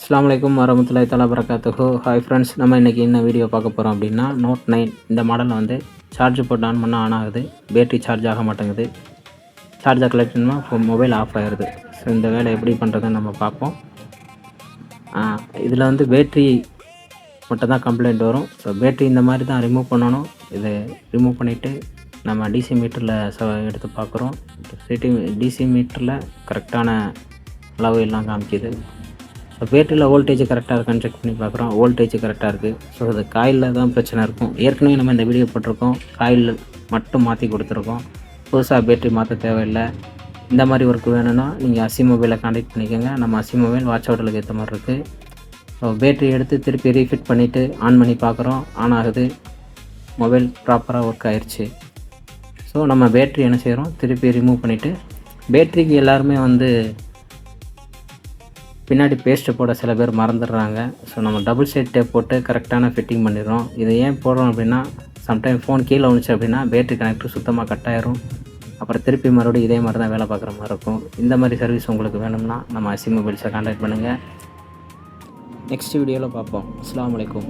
அஸ்ஸலாமு அலைக்கும் வரமத்துல்லாஹி தஆலா பரக்காத்துஹு. ஹாய் ஃப்ரெண்ட்ஸ், நம்ம இன்றைக்கி என்ன வீடியோ பார்க்க போகிறோம் அப்படின்னா, Note 9 இந்த மாடலில் வந்து சார்ஜ் போட்டு ஆன் பண்ணால் ஆன் ஆகுது, பேட்டரி சார்ஜ் ஆக மாட்டேங்குது. சார்ஜை கலெக்ட் பண்ணால் இப்போ மொபைல் ஆஃப் ஆகிடுது. ஸோ இந்த வேலை எப்படி பண்ணுறதுன்னு நம்ம பார்ப்போம். இதில் வந்து பேட்ரி மட்டும் தான் கம்ப்ளைண்ட் வரும். ஸோ பேட்ரி இந்த மாதிரி தான் ரிமூவ் பண்ணணும். இதை ரிமூவ் பண்ணிவிட்டு நம்ம டிசி மீட்டரில் எடுத்து பார்க்குறோம். டிசி மீட்டரில் கரெக்டான அளவு எல்லாம் காமிக்குது. ஸோ பேட்டரியில் வோல்டேஜ் கரெக்டாக இருக்கான்னு செக் பண்ணி பார்க்குறோம். வோல்டேஜ் கரெக்டாக இருக்குது. ஸோ அது காயிலில் தான் பிரச்சனை இருக்கும். ஏற்கனவே நம்ம இந்த வீடியோ போட்டிருக்கோம், காயில் மட்டும் மாற்றி கொடுத்துருக்கோம். புதுசாக பேட்டரி மாற்ற தேவையில்லை. இந்த மாதிரி ஒர்க் வேணும்னா நீங்கள் அசி மொபைலை கான்டாக்ட் பண்ணிக்கோங்க. நம்ம அசி மொபைல் வாட்ச் அவுட்டலுக்கு ஏற்ற மாதிரி இருக்குது. ஸோ பேட்டரி எடுத்து திருப்பி ரீஃபிட் பண்ணிவிட்டு ஆன் பண்ணி பார்க்குறோம், ஆன் ஆகுது. மொபைல் ப்ராப்பராக ஒர்க் ஆயிடுச்சு. ஸோ நம்ம பேட்டரி என்ன செய்கிறோம், திருப்பி ரிமூவ் பண்ணிவிட்டு, பேட்டரிக்கு எல்லாருமே வந்து பின்னாடி பேஸ்ட்டு போட சில பேர் மறந்துடுறாங்க. ஸோ நம்ம டபுள் சைட் டேப் போட்டு கரெக்டான ஃபிட்டிங் பண்ணிடுறோம். இதை ஏன் போடுறோம் அப்படின்னா, சம்டைம் ஃபோன் கீழே விழுந்துச்சு அப்படின்னா பேட்டரி கனெக்டர் சுத்தமாக கட் ஆயிரும். அப்புறம் திருப்பி மறுபடியும் இதே மாதிரி தான் வேலை பார்க்குற மாதிரி இருக்கும். இந்த மாதிரி சர்வீஸ் உங்களுக்கு வேணும்னா நம்ம அசி மொபைல்ஸை கான்டாக்ட் பண்ணுங்கள். நெக்ஸ்ட் வீடியோவில் பார்ப்போம். அஸ்ஸலாமு அலைக்கும்.